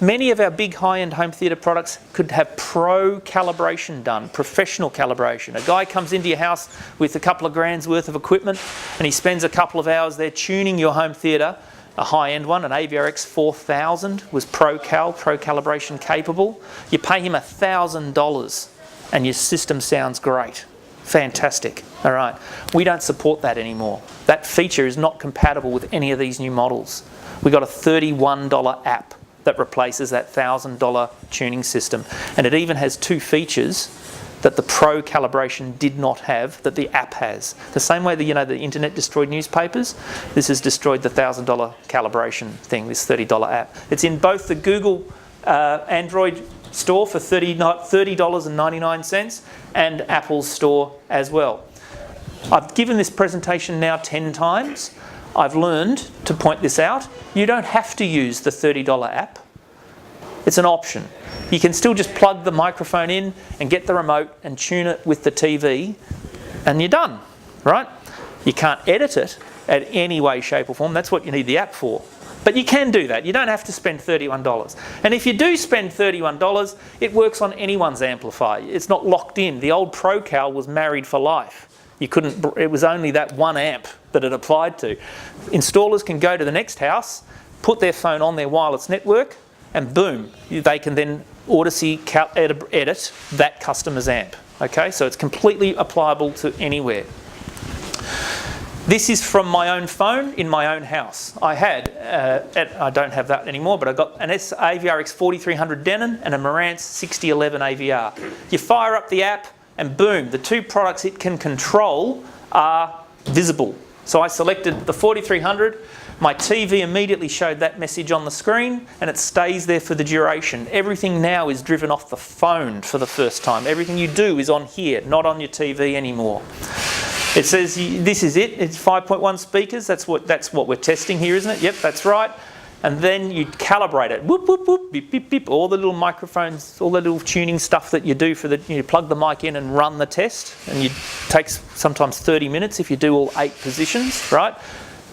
Many of our big high-end home theatre products could have pro calibration done, professional calibration. A guy comes into your house with a couple of grand's worth of equipment and he spends a couple of hours there tuning your home theatre. A high-end one, an AVRX 4000, was pro calibration capable. You pay him $1,000 and your system sounds great. Fantastic. All right. We don't support that anymore. That feature is not compatible with any of these new models. We got a $31 app that replaces that $1,000 tuning system. And it even has two features that the pro calibration did not have that the app has. The same way that, you know, the internet destroyed newspapers, this has destroyed the $1,000 calibration thing, this $30 app. It's in both the Google Android store for $30.99 and Apple's store as well. I've given this presentation now 10 times. I've learned to point this out. You don't have to use the $30 app. It's an option. You can still just plug the microphone in and get the remote and tune it with the TV and you're done, right? You can't edit it in any way, shape or form. That's what you need the app for. But you can do that. You don't have to spend $31. And if you do spend $31, it works on anyone's amplifier. It's not locked in. The old ProCal was married for life. You couldn't, it was only that one amp that it applied to. Installers can go to the next house, put their phone on their wireless network, and boom, they can then Audyssey edit that customer's amp. Okay, so it's completely applicable to anywhere. This is from my own phone in my own house. I had, I don't have that anymore, but I got an AVRX 4300 Denon and a Marantz 6011 AVR. You fire up the app and boom, the two products it can control are visible. So I selected the 4300, my TV immediately showed that message on the screen and it stays there for the duration. Everything now is driven off the phone for the first time. Everything you do is on here, not on your TV anymore. It says this is it, it's 5.1 speakers, that's what we're testing here, isn't it? Yep, that's right. And then you calibrate it. Whoop, whoop, whoop, beep, beep, beep. All the little microphones, all the little tuning stuff that you do for the, you plug the mic in and run the test. And it takes sometimes 30 minutes if you do all 8 positions, right?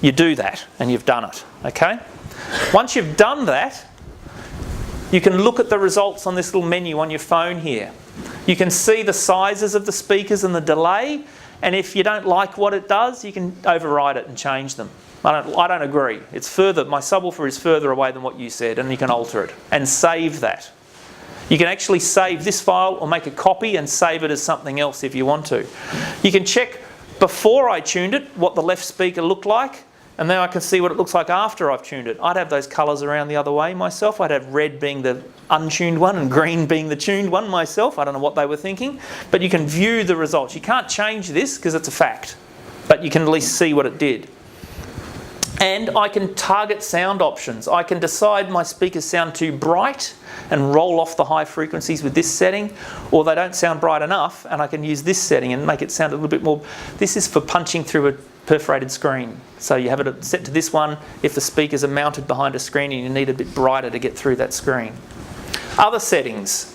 You do that and you've done it, okay? Once you've done that, you can look at the results on this little menu on your phone here. You can see the sizes of the speakers and the delay. And if you don't like what it does, you can override it and change them. I don't agree. It's further, my subwoofer is further away than what you said, and you can alter it and save that. You can actually save this file or make a copy and save it as something else if you want to. You can check before I tuned it what the left speaker looked like, and then I can see what it looks like after I've tuned it. I'd have those colours around the other way myself. I'd have red being the untuned one and green being the tuned one myself. I don't know what they were thinking, but you can view the results. You can't change this because it's a fact, but you can at least see what it did. And I can target sound options. I can decide my speakers sound too bright and roll off the high frequencies with this setting, or they don't sound bright enough and I can use this setting and make it sound a little bit more. This is for punching through a perforated screen. So you have it set to this one if the speakers are mounted behind a screen and you need a bit brighter to get through that screen. Other settings.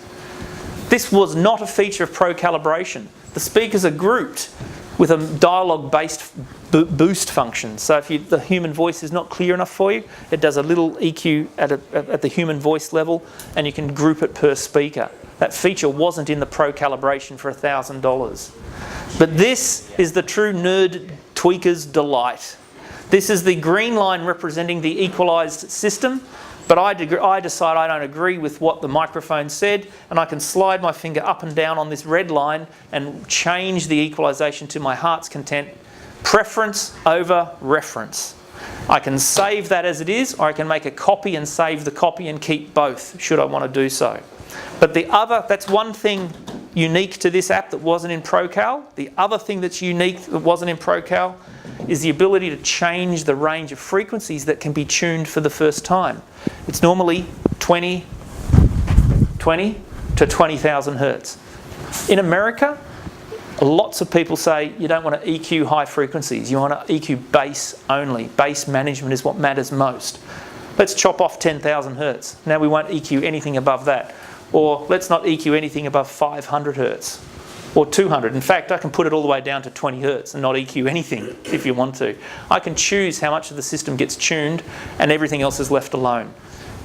This was not a feature of pro calibration. The speakers are grouped with a dialogue-based boost function. So if the human voice is not clear enough for you, it does a little EQ at the human voice level and you can group it per speaker. That feature wasn't in the pro calibration for $1,000. But this is the true nerd tweaker's delight. This is the green line representing the equalised system, but I decide I don't agree with what the microphone said, and I can slide my finger up and down on this red line and change the equalisation to my heart's content. Preference over reference. I can save that as it is, or I can make a copy and save the copy and keep both, should I want to do so. But that's one thing unique to this app that wasn't in ProCal. The other thing that's unique that wasn't in ProCal is the ability to change the range of frequencies that can be tuned for the first time. It's normally 20 to 20,000 hertz. In America, lots of people say you don't want to EQ high frequencies, you want to EQ bass only. Bass management is what matters most. Let's chop off 10,000 hertz. Now we won't EQ anything above that. Or let's not EQ anything above 500 hertz or 200. In fact, I can put it all the way down to 20 hertz and not EQ anything if you want to. I can choose how much of the system gets tuned and everything else is left alone.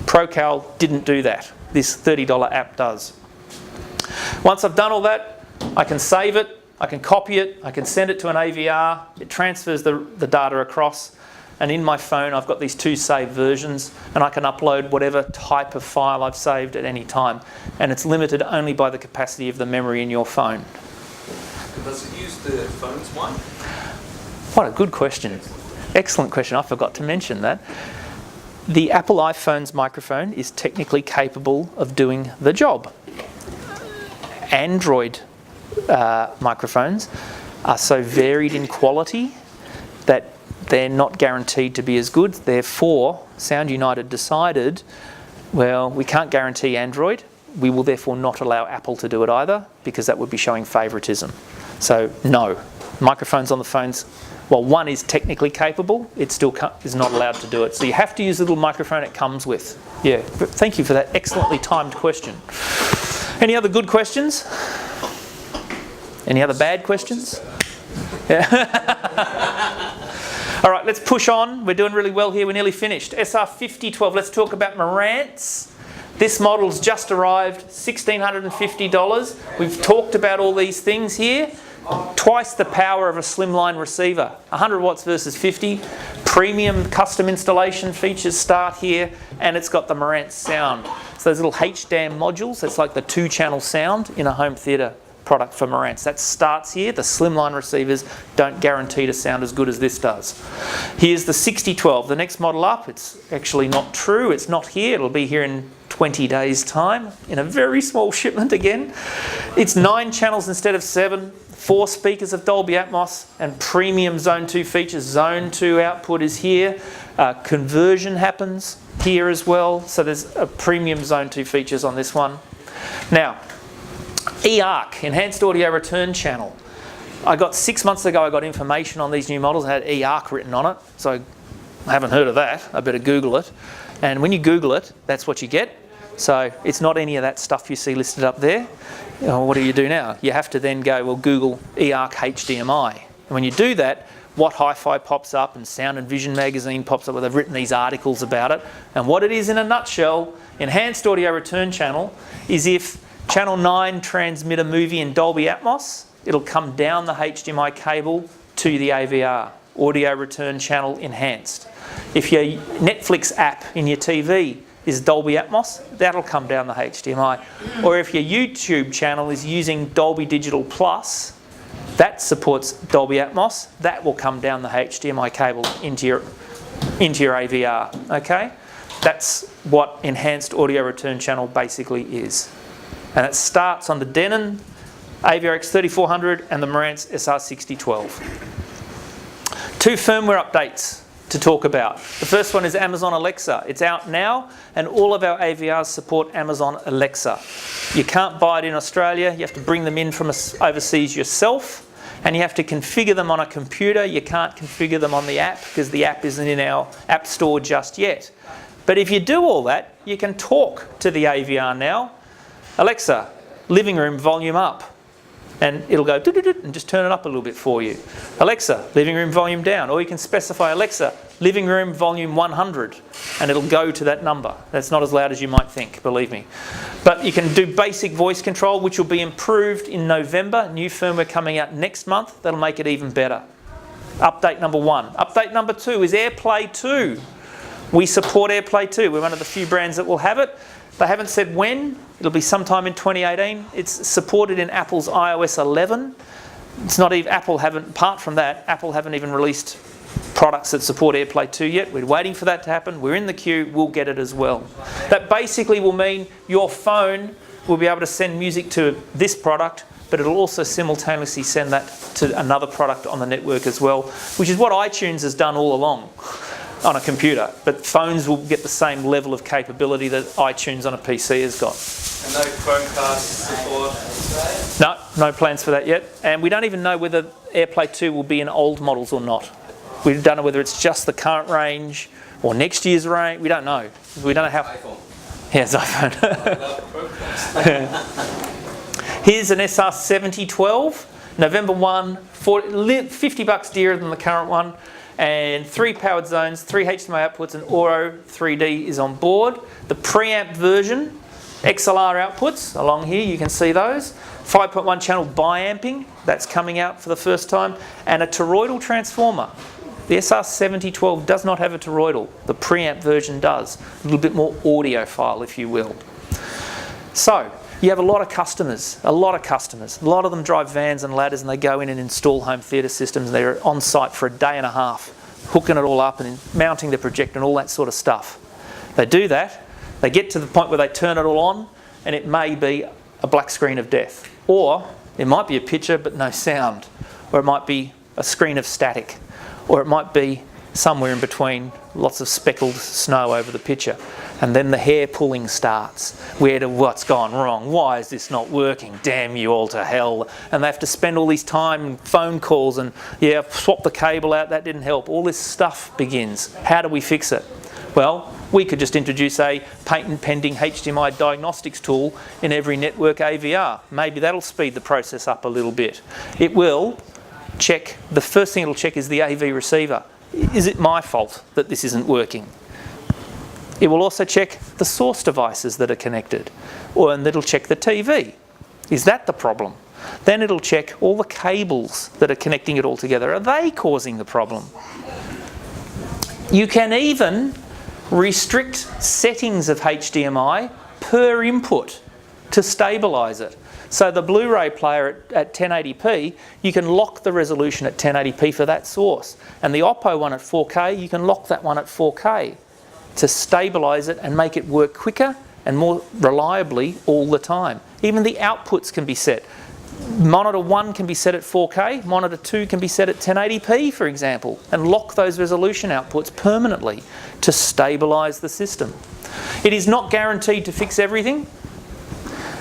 ProCal didn't do that. This $30 app does. Once I've done all that, I can save it, I can copy it, I can send it to an AVR, it transfers the data across, and in my phone I've got these 2 saved versions, and I can upload whatever type of file I've saved at any time. And it's limited only by the capacity of the memory in your phone. Does it use the phone's mic? What a good question. Excellent question. I forgot to mention that. The Apple iPhone's microphone is technically capable of doing the job. Android microphones are so varied in quality that they're not guaranteed to be as good. Therefore, Sound United decided, well, we can't guarantee Android. We will therefore not allow Apple to do it either, because that would be showing favouritism. So no, microphones on the phones, while one is technically capable, it still is not allowed to do it. So you have to use the little microphone it comes with. Yeah, but thank you for that excellently timed question. Any other good questions? Any other bad questions? Yeah. All right, let's push on. We're doing really well here. We're nearly finished. SR5012, let's talk about Marantz. This model's just arrived, $1,650. We've talked about all these things here. Twice the power of a slimline receiver. 100 watts versus 50. Premium custom installation features start here, and it's got the Marantz sound. So those little HDMI modules, that's like the 2-channel sound in a home theatre product for Marantz. That starts here. The slimline receivers don't guarantee to sound as good as this does. Here's the 6012, the next model up. It's actually not true. It's not here. It'll be here in 20 days' time in a very small shipment again. It's 9 channels instead of 7, 4 speakers of Dolby Atmos, and premium Zone 2 features. Zone 2 output is here. Conversion happens here as well. So there's a premium Zone 2 features on this one. Now, eARC, Enhanced Audio Return Channel. I got 6 months ago, I got information on these new models and had eARC written on it. So I haven't heard of that. I better Google it. And when you Google it, that's what you get. So it's not any of that stuff you see listed up there. What do you do now? You have to then go, well, Google eARC HDMI. And when you do that, What Hi-Fi pops up and Sound and Vision magazine pops up where they've written these articles about it. And what it is in a nutshell, Enhanced Audio Return Channel is if Channel 9 transmit a movie in Dolby Atmos, it'll come down the HDMI cable to the AVR, Audio Return Channel Enhanced. If your Netflix app in your TV is Dolby Atmos, that'll come down the HDMI. Or if your YouTube channel is using Dolby Digital Plus, that supports Dolby Atmos, that will come down the HDMI cable into your AVR, okay? That's what Enhanced Audio Return Channel basically is. And it starts on the Denon AVR X3400 and the Marantz SR6012. 2 firmware updates to talk about. The first one is Amazon Alexa. It's out now, and all of our AVRs support Amazon Alexa. You can't buy it in Australia. You have to bring them in from overseas yourself, and you have to configure them on a computer. You can't configure them on the app because the app isn't in our app store just yet. But if you do all that, you can talk to the AVR now. Alexa, living room volume up. And it'll go and just turn it up a little bit for you. Alexa, living room volume down. Or you can specify Alexa, living room volume 100, and it'll go to that number. That's not as loud as you might think, believe me. But you can do basic voice control, which will be improved in November. New firmware coming out next month. That'll make it even better. Update number 1. Update number 2 is AirPlay 2. We support AirPlay 2. We're one of the few brands that will have it. They haven't said when. It'll be sometime in 2018. It's supported in Apple's iOS 11. It's not even Apple haven't. Apart from that, Apple haven't even released products that support AirPlay 2 yet. We're waiting for that to happen. We're in the queue. We'll get it as well. That basically will mean your phone will be able to send music to this product, but it'll also simultaneously send that to another product on the network as well, which is what iTunes has done all along on a computer, but phones will get the same level of capability that iTunes on a PC has got. And no Chromecast support? No plans for that yet. And we don't even know whether AirPlay 2 will be in old models or not. We don't know whether it's just the current range or next year's range. We don't know. We don't know how... iPhone. Yeah, it's iPhone. Here's an SR7012. November 1, 50 bucks dearer than the current one, and 3 powered zones, 3 HDMI outputs, and Auro 3D is on board. The preamp version, XLR outputs along here, you can see those. 5.1 channel biamping, that's coming out for the first time, and a toroidal transformer. The SR7012 does not have a toroidal. The preamp version does. A little bit more audiophile, if you will. So, you have a lot of customers. A lot of them drive vans and ladders and they go in and install home theatre systems. And they're on site for a day and a half, hooking it all up and mounting the projector and all that sort of stuff. They do that. They get to the point where they turn it all on and it may be a black screen of death. Or it might be a picture but no sound. Or it might be a screen of static. Or it might be somewhere in between, lots of speckled snow over the picture. And then the hair pulling starts. What's gone wrong? Why is this not working? Damn you all to hell. And they have to spend all this time and phone calls and, yeah, swap the cable out, that didn't help. All this stuff begins. How do we fix it? Well, we could just introduce a patent pending HDMI diagnostics tool in every network AVR. Maybe that'll speed the process up a little bit. It will check, the first thing it'll check is the AV receiver. Is it my fault that this isn't working? It will also check the source devices that are connected, and it'll check the TV. Is that the problem? Then it'll check all the cables that are connecting it all together. Are they causing the problem? You can even restrict settings of HDMI per input to stabilise it. So the Blu-ray player at 1080p, you can lock the resolution at 1080p for that source. And the Oppo one at 4K, you can lock that one at 4K to stabilise it and make it work quicker and more reliably all the time. Even the outputs can be set. Monitor 1 can be set at 4K, monitor 2 can be set at 1080p, for example, and lock those resolution outputs permanently to stabilise the system. It is not guaranteed to fix everything,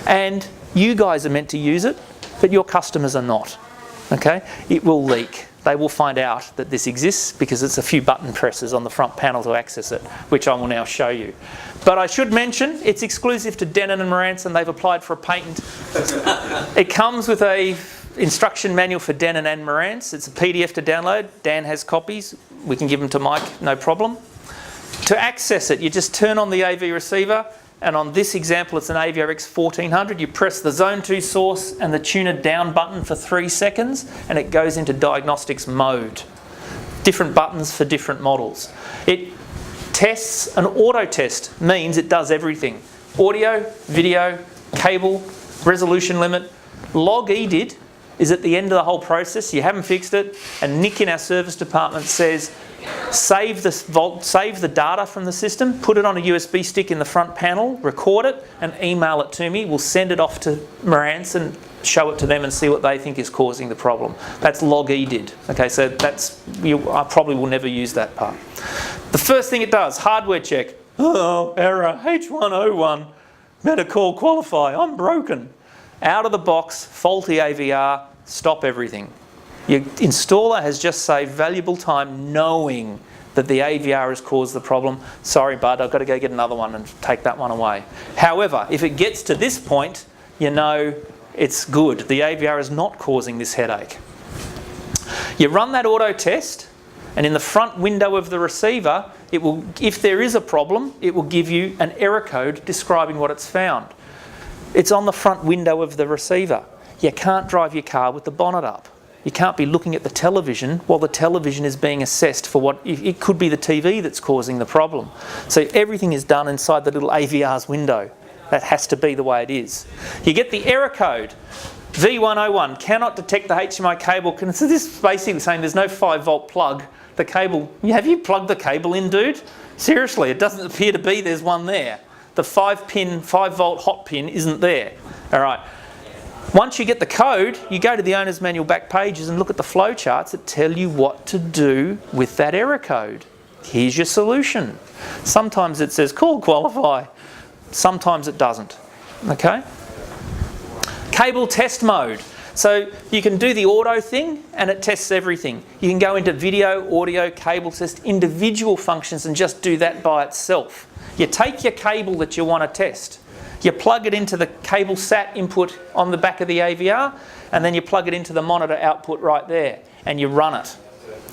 and you guys are meant to use it, but your customers are not. Okay? It will leak. They will find out that this exists because it's a few button presses on the front panel to access it, which I will now show you. But I should mention, it's exclusive to Denon and Marantz and they've applied for a patent. It comes with a instruction manual for Denon and Marantz. It's a PDF to download. Dan has copies. We can give them to Mike, no problem. To access it, you just turn on the AV receiver, and on this example it's an AVRX 1400. You press the Zone 2 source and the tuner down button for 3 seconds and it goes into diagnostics mode. Different buttons for different models. It tests, an auto test means it does everything. Audio, video, cable, resolution limit. Log EDID is at the end of the whole process. You haven't fixed it, and Nick in our service department says save the data from the system, put it on a USB stick in the front panel, record it and email it to me. We'll send it off to Marantz and show it to them and see what they think is causing the problem. That's log EDID. Okay, so that's, I probably will never use that part. The first thing it does, hardware check. Oh, error, H101, better call qualify, I'm broken. Out of the box, faulty AVR, stop everything. Your installer has just saved valuable time knowing that the AVR has caused the problem. Sorry, bud, I've got to go get another one and take that one away. However, if it gets to this point, you know it's good. The AVR is not causing this headache. You run that auto test, and in the front window of the receiver, it will, if there is a problem, it will give you an error code describing what it's found. It's on the front window of the receiver. You can't drive your car with the bonnet up. You can't be looking at the television while the television is being assessed for what, it could be the TV that's causing the problem. So everything is done inside the little AVR's window. That has to be the way it is. You get the error code. V101 cannot detect the HDMI cable. So this is basically saying there's no 5-volt plug. The cable, have you plugged the cable in, dude? Seriously, it doesn't appear to be, there's one there. The 5-volt hot pin isn't there. All right. Once you get the code, you go to the owner's manual back pages and look at the flow charts that tell you what to do with that error code. Here's your solution. Sometimes it says call qualify. Sometimes it doesn't. Okay? Cable test mode. So you can do the auto thing and it tests everything. You can go into video, audio, cable test, individual functions and just do that by itself. You take your cable that you want to test You plug it into the cable sat input on the back of the AVR, and then you plug it into the monitor output right there, and you run it.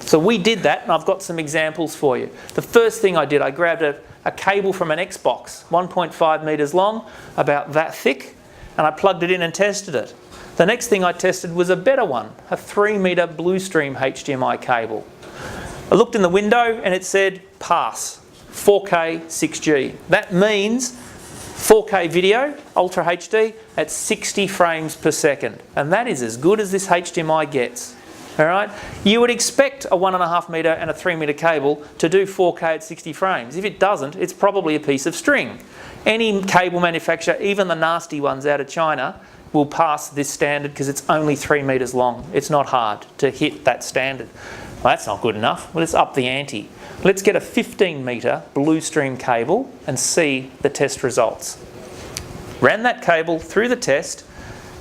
So we did that, and I've got some examples for you. The first thing I did, I grabbed a cable from an Xbox, 1.5 metres long, about that thick, and I plugged it in and tested it. The next thing I tested was a better one, a 3 metre Bluestream HDMI cable. I looked in the window and it said pass, 4K 6G. That means 4K video, Ultra HD, at 60 frames per second. And that is as good as this HDMI gets. All right? You would expect a 1.5 metre and a 3 metre cable to do 4K at 60 frames. If it doesn't, it's probably a piece of string. Any cable manufacturer, even the nasty ones out of China, will pass this standard because it's only 3 metres long. It's not hard to hit that standard. Well, that's not good enough. Well, let's up the ante. Let's get a 15 metre Bluestream cable and see the test results. Ran that cable through the test.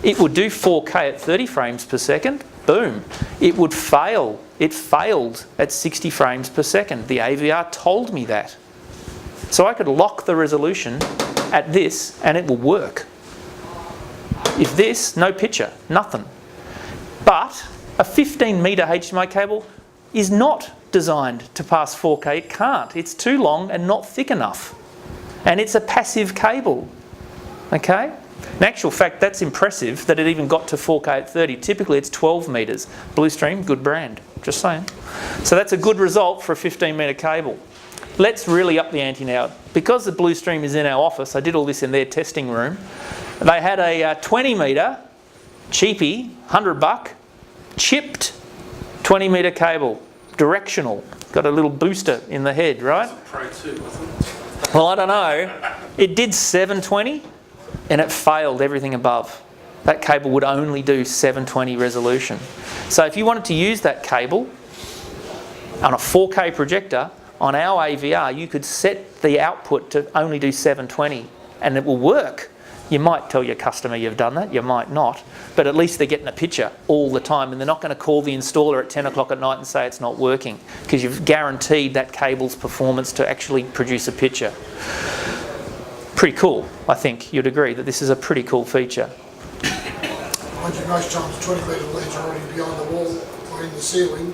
It would do 4K at 30 frames per second. Boom. It would fail. It failed at 60 frames per second. The AVR told me that. So I could lock the resolution at this and it will work. If this, no picture, nothing. But a 15 metre HDMI cable is not designed to pass 4K. It can't. It's too long and not thick enough. And it's a passive cable. Okay? In actual fact, that's impressive that it even got to 4K at 30. Typically it's 12 metres. Bluestream, good brand. Just saying. So that's a good result for a 15 metre cable. Let's really up the ante now. Because the Bluestream is in our office, I did all this in their testing room. They had a 20 metre, cheapy, $100, chipped 20 metre cable, directional. Got a little booster in the head, right? Pro 2, wasn't it? Well, I don't know. It did 720 and it failed everything above. That cable would only do 720 resolution. So if you wanted to use that cable on a 4K projector, on our AVR, you could set the output to only do 720 and it will work. You might tell your customer you've done that, you might not, but at least they're getting a picture all the time and they're not going to call the installer at 10 o'clock at night and say it's not working because you've guaranteed that cable's performance to actually produce a picture. Pretty cool, I think you'd agree that this is a pretty cool feature. Mind you, most times 20 metre leads are already behind the wall or in the ceiling.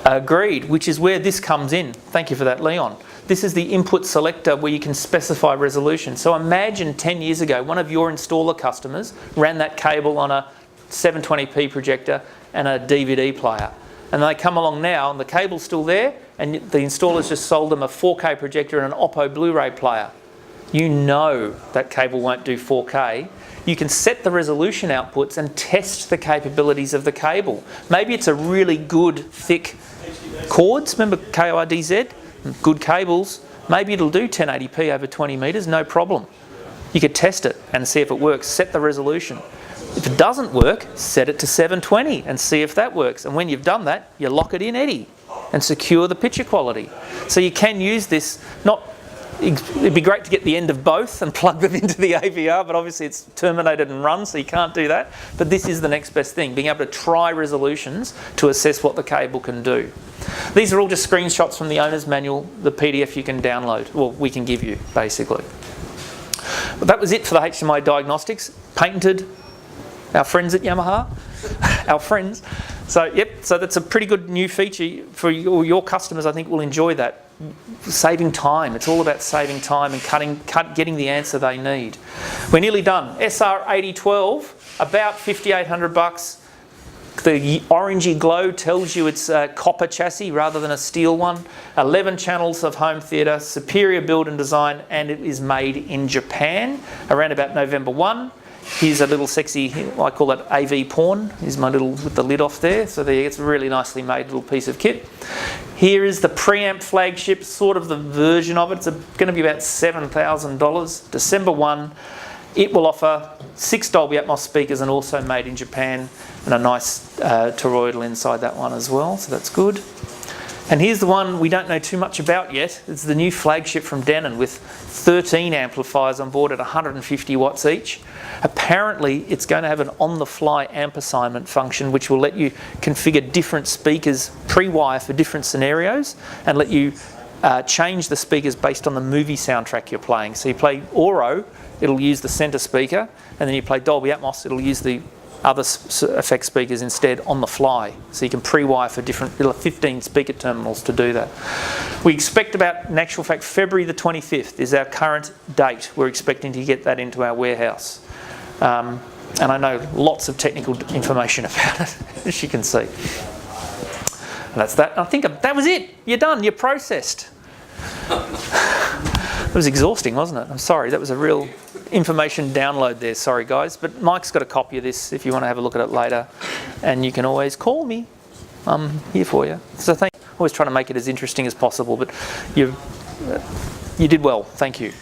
Agreed, which is where this comes in. Thank you for that, Leon. This is the input selector where you can specify resolution. So imagine 10 years ago, one of your installer customers ran that cable on a 720p projector and a DVD player. And they come along now and the cable's still there and the installer's just sold them a 4K projector and an Oppo Blu-ray player. You know that cable won't do 4K. You can set the resolution outputs and test the capabilities of the cable. Maybe it's a really good thick cords, remember KORDZ? Good cables. Maybe it'll do 1080p over 20 metres, no problem. You could test it and see if it works, set the resolution. If it doesn't work, set it to 720 and see if that works. And when you've done that, you lock it in Eddie and secure the picture quality. So you can use this, it'd be great to get the end of both and plug them into the AVR, but obviously it's terminated and run, so you can't do that. But this is the next best thing, being able to try resolutions to assess what the cable can do. These are all just screenshots from the owner's manual, the PDF you can download, well, we can give you, basically. But that was it for the HDMI diagnostics. Patented, our friends at Yamaha, our friends. So, yep, so that's a pretty good new feature for your customers. I think will enjoy that. Saving time. It's all about saving time and getting the answer they need. We're nearly done. SR8012, about $5,800. The orangey glow tells you it's a copper chassis rather than a steel one. 11 channels of home theatre, superior build and design, and it is made in Japan around about November 1. Here's a little sexy, I call it AV porn. Here's my little, with the lid off there. So there, it's a really nicely made little piece of kit. Here is the preamp Flagship, sort of the version of it. It's going to be about $7,000, December 1. It will offer 6 Dolby Atmos speakers and also made in Japan, and a nice toroidal inside that one as well, so that's good. And here's the one we don't know too much about yet. It's the new Flagship from Denon with 13 amplifiers on board at 150 watts each. Apparently it's going to have an on-the-fly amp assignment function which will let you configure different speakers pre-wire for different scenarios and let you change the speakers based on the movie soundtrack you're playing. So you play Oro, it'll use the center speaker, and then you play Dolby Atmos, it'll use the other effect speakers instead on the fly. So you can pre-wire for different 15 speaker terminals to do that. We expect about, in actual fact, February the 25th is our current date. We're expecting to get that into our warehouse. And I know lots of technical information about it, as you can see. And that's that. I think that was it. You're done. You're processed. It was exhausting, wasn't it? I'm sorry. That was a real information download there. Sorry, guys. But Mike's got a copy of this if you want to have a look at it later. And you can always call me. I'm here for you. So thank you. Always trying to make it as interesting as possible. But you did well. Thank you.